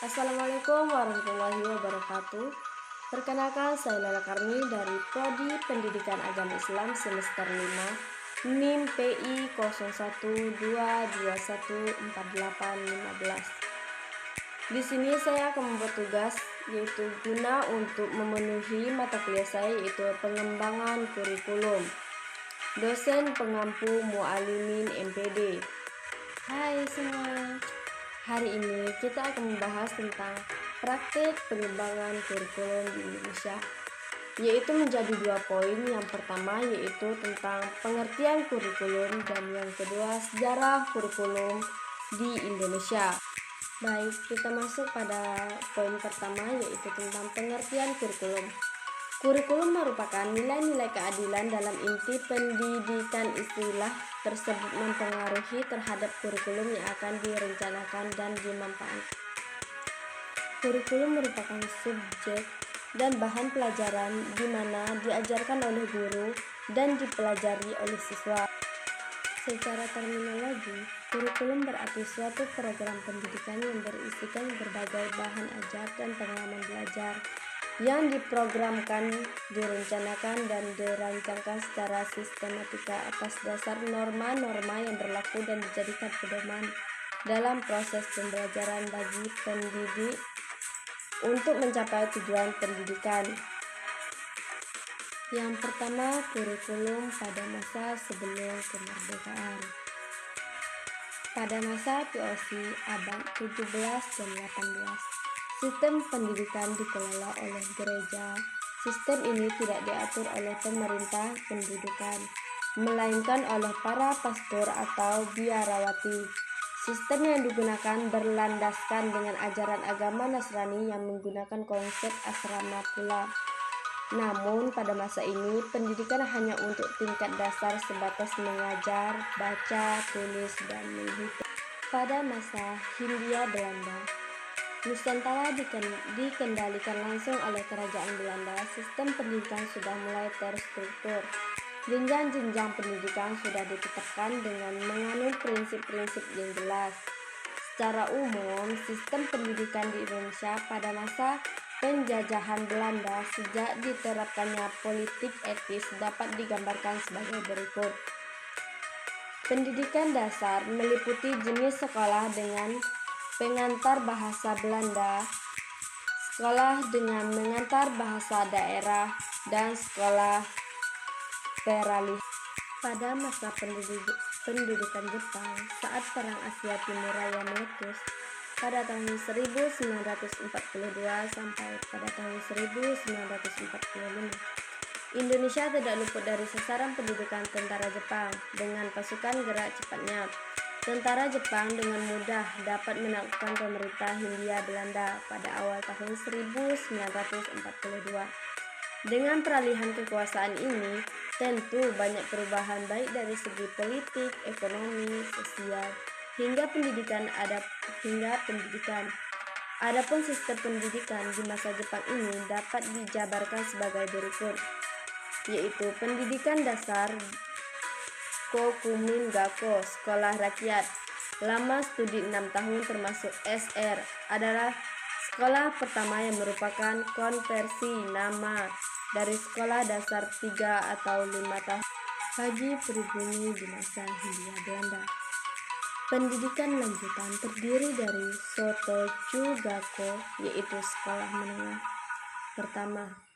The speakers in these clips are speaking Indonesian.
Assalamualaikum warahmatullahi wabarakatuh. Perkenalkan, saya Lala Karni dari Prodi Pendidikan Agama Islam semester 5, NIM PI 0122148815. Di sini saya akan membuat tugas yaitu guna untuk memenuhi mata kuliah saya, yaitu pengembangan kurikulum. Dosen pengampu Mualimin MPD. Hai semua. Hari ini kita akan membahas tentang praktik pengembangan kurikulum di Indonesia, yaitu menjadi 2 poin. Yang pertama yaitu tentang pengertian kurikulum, dan yang kedua sejarah kurikulum di Indonesia. Baik, kita masuk pada poin pertama yaitu tentang pengertian kurikulum. Kurikulum merupakan nilai-nilai keadilan dalam inti pendidikan. Istilah tersebut mempengaruhi terhadap kurikulum yang akan direncanakan dan dimanfaatkan. Kurikulum merupakan subjek dan bahan pelajaran di mana diajarkan oleh guru dan dipelajari oleh siswa. Secara terminologi, kurikulum berarti suatu program pendidikan yang berisikan berbagai bahan ajar dan pengalaman belajar yang diprogramkan, direncanakan, dan dirancangkan secara sistematika atas dasar norma-norma yang berlaku dan dijadikan pedoman dalam proses pembelajaran bagi pendidik untuk mencapai tujuan pendidikan. Yang pertama, kurikulum pada masa sebelum kemerdekaan. Pada masa POC abad 17 dan 18, sistem pendidikan dikelola oleh gereja. Sistem ini tidak diatur oleh pemerintah pendidikan, melainkan oleh para pastor atau biarawati. Sistem yang digunakan berlandaskan dengan ajaran agama Nasrani yang menggunakan konsep asrama pula. Namun pada masa ini pendidikan hanya untuk tingkat dasar sebatas mengajar, baca, tulis, dan menghitung. Pada masa Hindia Belanda, Nusantara dikendalikan langsung oleh kerajaan Belanda. Sistem pendidikan sudah mulai terstruktur. Jenjang-jenjang pendidikan sudah ditetapkan dengan menganut prinsip-prinsip yang jelas. Secara umum, sistem pendidikan di Indonesia pada masa penjajahan Belanda sejak diterapkannya politik etis dapat digambarkan sebagai berikut. Pendidikan dasar meliputi jenis sekolah dengan pengantar bahasa Belanda, sekolah dengan mengantar bahasa daerah, dan sekolah peralihan. Pada masa pendidikan Jepang saat Perang Asia Timur Raya meletus pada tahun 1942 sampai pada tahun 1945, Indonesia tidak luput dari sasaran pendidikan tentara Jepang. Dengan pasukan gerak cepatnya, tentara Jepang dengan mudah dapat menaklukkan pemerintah Hindia Belanda pada awal tahun 1942. Dengan peralihan kekuasaan ini, tentu banyak perubahan baik dari segi politik, ekonomi, sosial, hingga pendidikan. Adapun sistem pendidikan di masa Jepang ini dapat dijabarkan sebagai berikut, yaitu pendidikan dasar Kokumin Gakko, sekolah rakyat. Lama studi 6 tahun termasuk SR adalah sekolah pertama yang merupakan konversi nama dari sekolah dasar 3 atau 5 tahun bagi pribumi di masa Hindia Belanda. Pendidikan lanjutan terdiri dari Sotochu Gakko, yaitu sekolah menengah pertama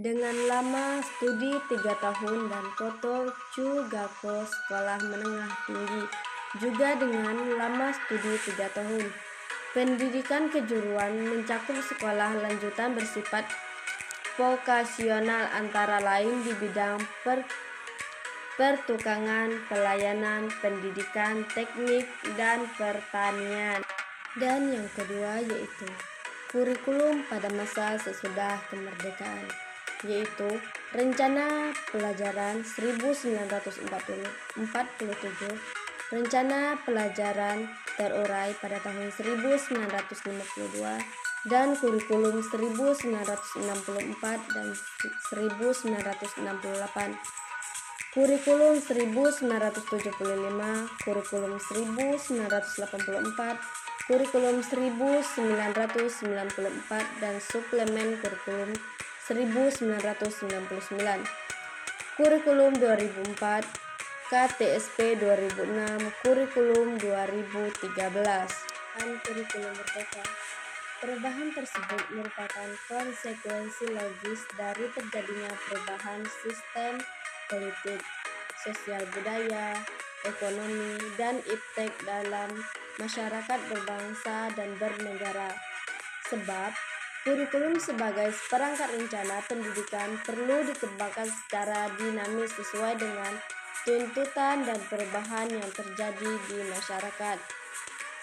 dengan lama studi 3 tahun, dan Kotochu Gakko, sekolah menengah tinggi, juga dengan lama studi 3 tahun. Pendidikan kejuruan mencakup sekolah lanjutan bersifat vokasional antara lain di bidang pertukangan, pelayanan, pendidikan, teknik, dan pertanian. Dan yang kedua yaitu kurikulum pada masa sesudah kemerdekaan, yaitu Rencana Pelajaran 1947, Rencana Pelajaran terurai pada tahun 1952, dan Kurikulum 1964 dan 1968. Kurikulum 1975, Kurikulum 1984, kurikulum 1994 dan suplemen kurikulum 1999, kurikulum 2004, KTSP 2006, kurikulum 2013, dan kurikulum merdeka. Perubahan tersebut merupakan konsekuensi logis dari terjadinya perubahan sistem politik, sosial budaya, ekonomi, dan iptek dalam masyarakat berbangsa dan bernegara. Sebab, kurikulum sebagai perangkat rencana pendidikan perlu dikembangkan secara dinamis sesuai dengan tuntutan dan perubahan yang terjadi di masyarakat.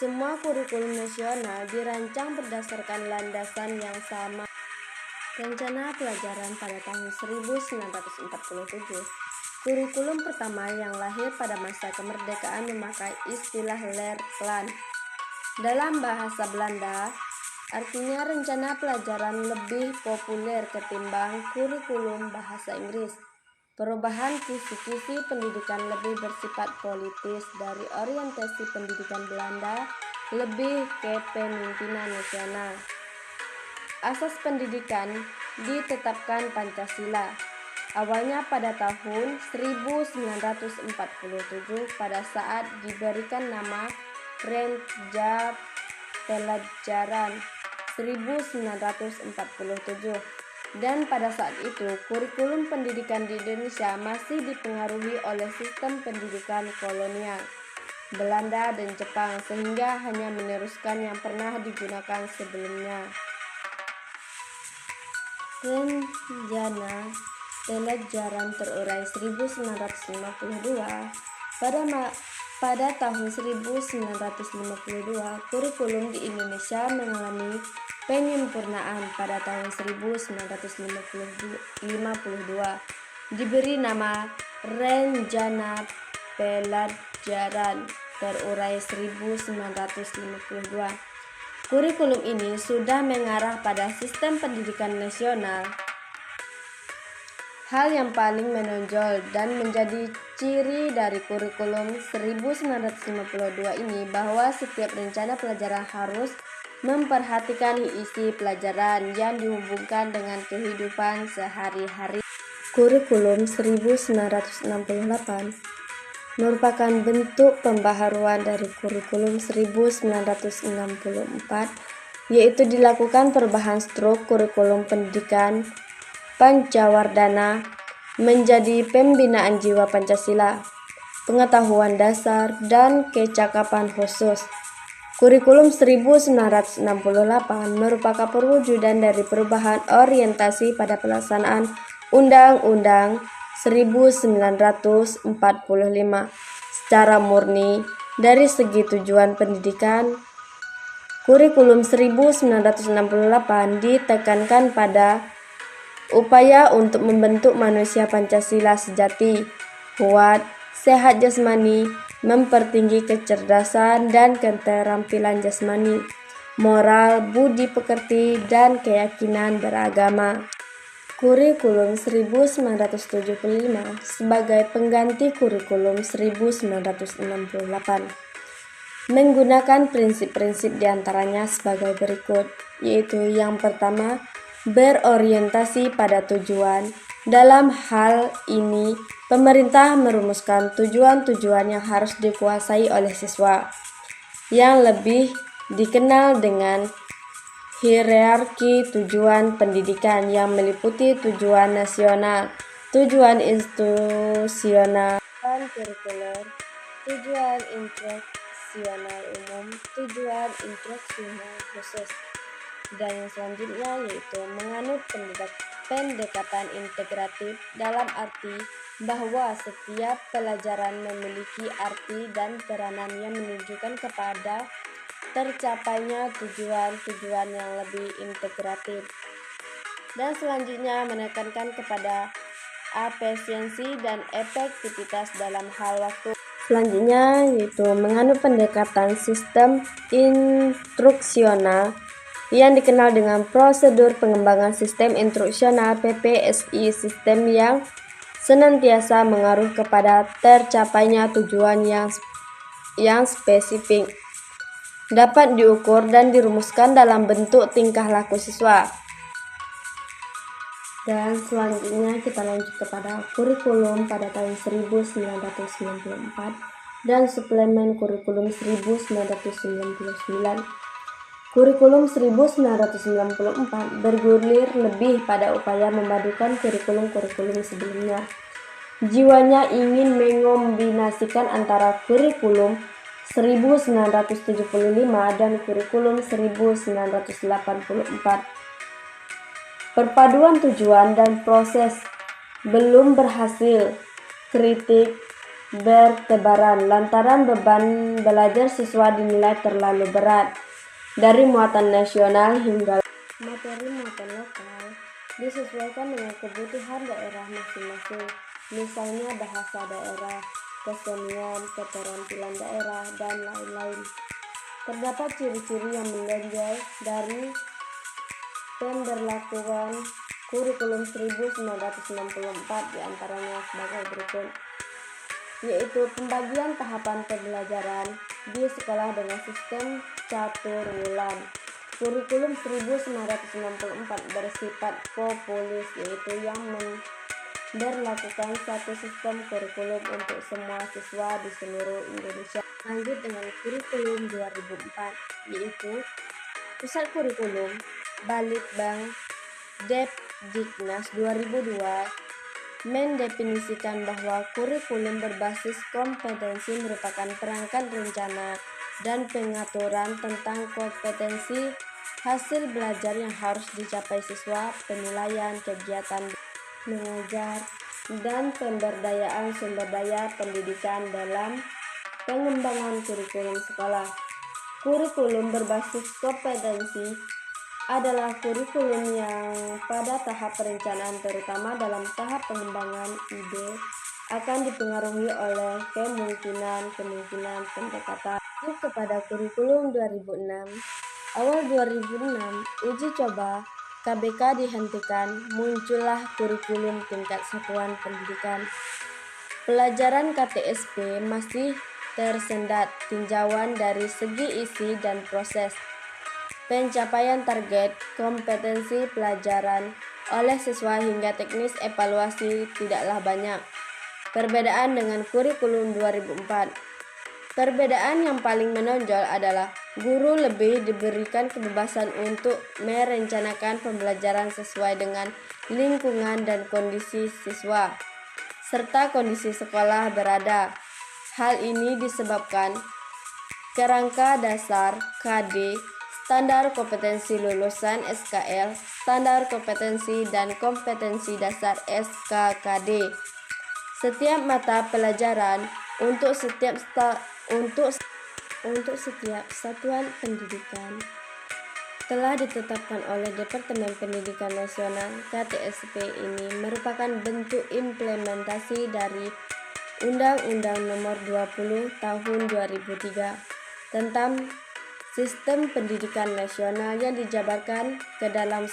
Semua kurikulum nasional dirancang berdasarkan landasan yang sama. Rencana pelajaran pada tahun 1947, kurikulum pertama yang lahir pada masa kemerdekaan memakai istilah Leerplan. Dalam bahasa Belanda, artinya rencana pelajaran lebih populer ketimbang kurikulum bahasa Inggris. Perubahan kisi-kisi pendidikan lebih bersifat politis dari orientasi pendidikan Belanda lebih ke pemimpinan nasional. Asas pendidikan ditetapkan Pancasila. Awalnya pada tahun 1947 pada saat diberikan nama Renja Pelajaran 1947. Dan pada saat itu, kurikulum pendidikan di Indonesia masih dipengaruhi oleh sistem pendidikan kolonial Belanda dan Jepang, sehingga hanya meneruskan yang pernah digunakan sebelumnya. Rencana Pelajaran terurai 1952. Pada tahun 1952, kurikulum di Indonesia mengalami penyempurnaan. Pada tahun 1952 diberi nama Rencana Pelajaran terurai 1952. Kurikulum ini sudah mengarah pada sistem pendidikan nasional. Hal yang paling menonjol dan menjadi ciri dari kurikulum 1952 ini bahwa setiap rencana pelajaran harus memperhatikan isi pelajaran yang dihubungkan dengan kehidupan sehari-hari. Kurikulum 1968 merupakan bentuk pembaharuan dari kurikulum 1964, yaitu dilakukan perubahan struktur kurikulum pendidikan Pancawardhana menjadi pembinaan jiwa Pancasila, pengetahuan dasar, dan kecakapan khusus. Kurikulum 1968 merupakan perwujudan dari perubahan orientasi pada pelaksanaan Undang-Undang 1945 secara murni dari segi tujuan pendidikan. Kurikulum 1968 ditekankan pada upaya untuk membentuk manusia Pancasila sejati, kuat, sehat jasmani, mempertinggi kecerdasan dan keterampilan jasmani, moral, budi pekerti, dan keyakinan beragama. Kurikulum 1975 sebagai pengganti kurikulum 1968 menggunakan prinsip-prinsip diantaranya sebagai berikut, yaitu yang pertama, berorientasi pada tujuan. Dalam hal ini, pemerintah merumuskan tujuan-tujuan yang harus dikuasai oleh siswa, yang lebih dikenal dengan hierarki tujuan pendidikan, yang meliputi tujuan nasional, tujuan institusional dan kurikuler, tujuan instruksional umum, tujuan instruksional khusus, dan yang selanjutnya yaitu menganut pendekatan integratif dalam arti bahwa setiap pelajaran memiliki arti dan peranan yang menunjukkan kepada tercapainya tujuan-tujuan yang lebih integratif. Dan selanjutnya menekankan kepada efisiensi dan efektivitas dalam hal waktu. Selanjutnya yaitu menganut pendekatan sistem instruksional yang dikenal dengan prosedur pengembangan sistem instruksional PPSI, sistem yang senantiasa mengaruh kepada tercapainya tujuan yang spesifik. dapat diukur dan dirumuskan dalam bentuk tingkah laku siswa. Dan selanjutnya kita lanjut kepada kurikulum pada tahun 1994 dan suplemen kurikulum 1999. Kurikulum 1994 bergulir lebih pada upaya memadukan kurikulum-kurikulum sebelumnya. Jiwanya ingin mengombinasikan antara kurikulum 1975 dan kurikulum 1984. Perpaduan tujuan dan proses belum berhasil. Kritik bertebaran lantaran beban belajar siswa dinilai terlalu berat. Dari muatan nasional hingga materi muatan lokal disesuaikan dengan kebutuhan daerah masing-masing, misalnya bahasa daerah, kesenian, keterampilan daerah, dan lain-lain. Terdapat ciri-ciri yang menonjol dari pemberlakuan kurikulum 1964 diantaranya sebagai berikut, yaitu pembagian tahapan pembelajaran di sekolah dengan sistem catur wulan. Kurikulum 1964 bersifat populis, yaitu yang memberlakukan satu sistem kurikulum untuk semua siswa di seluruh Indonesia. Lanjut dengan kurikulum 2004, yaitu Pusat Kurikulum Balitbang Depdiknas 2002 mendefinisikan bahwa kurikulum berbasis kompetensi merupakan perangkat rencana dan pengaturan tentang kompetensi hasil belajar yang harus dicapai siswa, penilaian kegiatan mengajar, dan pemberdayaan sumber daya pendidikan dalam pengembangan kurikulum sekolah. Kurikulum berbasis kompetensi adalah kurikulum yang pada tahap perencanaan, terutama dalam tahap pengembangan ide, akan dipengaruhi oleh kemungkinan pendekatan. Kepada kurikulum 2006, awal 2006, uji coba KBK dihentikan, muncullah kurikulum tingkat satuan pendidikan. Pelajaran KTSP masih tersendat tinjauan dari segi isi dan proses. Pencapaian target kompetensi pelajaran oleh siswa hingga teknis evaluasi tidaklah banyak. Perbedaan dengan kurikulum 2004. Perbedaan yang paling menonjol adalah guru lebih diberikan kebebasan untuk merencanakan pembelajaran sesuai dengan lingkungan dan kondisi siswa, serta kondisi sekolah berada. Hal ini disebabkan kerangka dasar KD, standar kompetensi lulusan SKL, standar kompetensi dan kompetensi dasar SKKD. Setiap mata pelajaran untuk setiap satuan pendidikan telah ditetapkan oleh Departemen Pendidikan Nasional. KTSP ini merupakan bentuk implementasi dari Undang-Undang Nomor 20 Tahun 2003 tentang Sistem Pendidikan Nasional yang dijabarkan ke dalam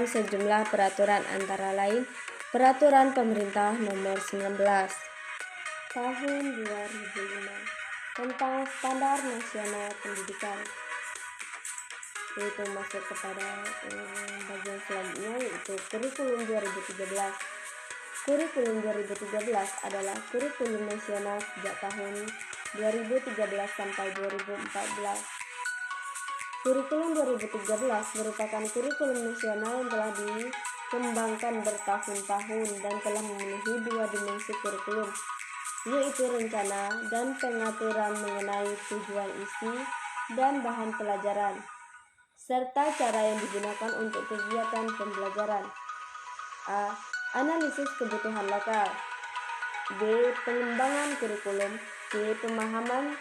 sejumlah peraturan, antara lain Peraturan Pemerintah Nomor 19 Tahun 2005 tentang Standar Nasional Pendidikan, yaitu masuk kepada bagian selanjutnya, yaitu kurikulum 2013. Kurikulum 2013 adalah kurikulum nasional sejak tahun 2013 sampai 2014. Kurikulum 2013 merupakan kurikulum nasional yang telah dikembangkan bertahun-tahun dan telah memenuhi dua dimensi kurikulum, yaitu rencana dan pengaturan mengenai tujuan isi dan bahan pelajaran, serta cara yang digunakan untuk kegiatan pembelajaran. A. Analisis kebutuhan lokal. B. Pengembangan kurikulum. C. Pemahaman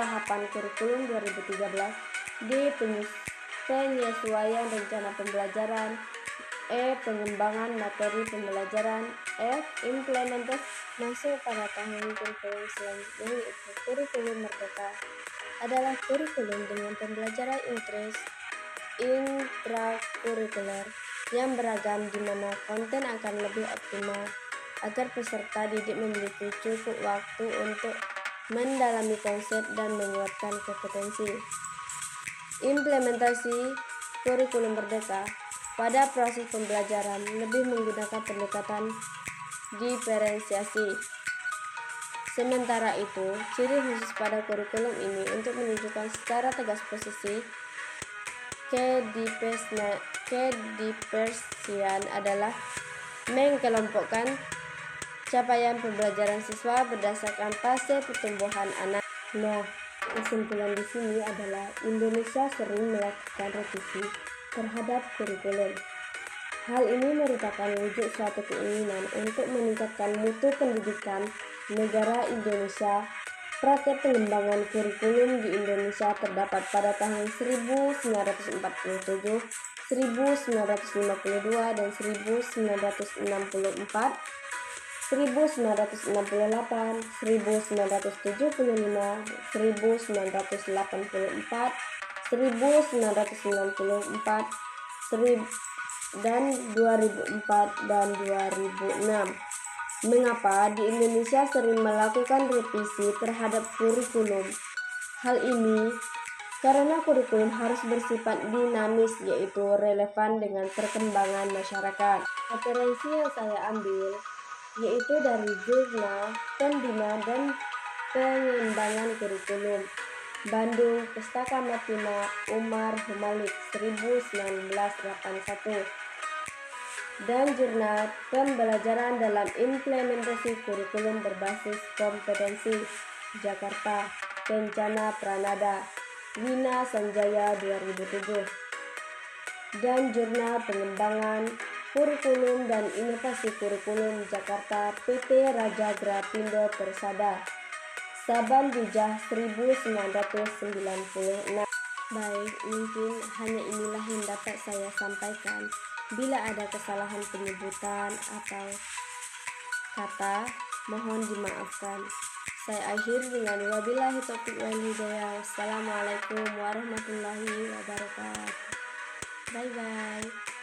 tahapan kurikulum 2013. D. Penyesuaian rencana pembelajaran. E. Pengembangan materi pembelajaran. F. Implementasi. Masuk pada tahun kurikulum selanjutnya, yaitu kurikulum merdeka. Adalah kurikulum dengan pembelajaran intrakurikuler yang beragam, di mana konten akan lebih optimal agar peserta didik memiliki cukup waktu untuk mendalami konsep dan menguatkan kompetensi. Implementasi kurikulum merdeka pada proses pembelajaran lebih menggunakan pendekatan diferensiasi. Sementara itu, ciri khusus pada kurikulum ini untuk menunjukkan secara tegas posisi kediversian adalah mengkelompokkan capaian pembelajaran siswa berdasarkan fase pertumbuhan anak. Nah, kesimpulan di sini adalah Indonesia sering melakukan revisi terhadap kurikulum. Hal ini merupakan wujud suatu keinginan untuk meningkatkan mutu pendidikan negara Indonesia. Praktek pengembangan kurikulum di Indonesia terdapat pada tahun 1947, 1952, dan 1964, 1968, 1975, 1984, 1994, dan 2004 dan 2006. Mengapa di Indonesia sering melakukan revisi terhadap kurikulum? Hal ini karena kurikulum harus bersifat dinamis, yaitu relevan dengan perkembangan masyarakat. Referensi yang saya ambil yaitu dari Jurnal Pembina dan Pengembangan Kurikulum Bandung, Pustaka Matina Umar Humalik 1981, dan Jurnal Pembelajaran dalam Implementasi Kurikulum Berbasis Kompetensi Jakarta, Kencana Pranada Wina Sanjaya 2007, dan Jurnal Pengembangan Kurikulum dan Inovasi Kurikulum Jakarta PT Raja Grapindo Persada Saban Bijah 1996. Baik, mungkin hanya inilah yang dapat saya sampaikan. Bila ada kesalahan penyebutan atau kata, mohon dimaafkan. Saya akhiri dengan wabillahi taufiq wal hidayah. Wassalamualaikum warahmatullahi wabarakatuh. Bye bye.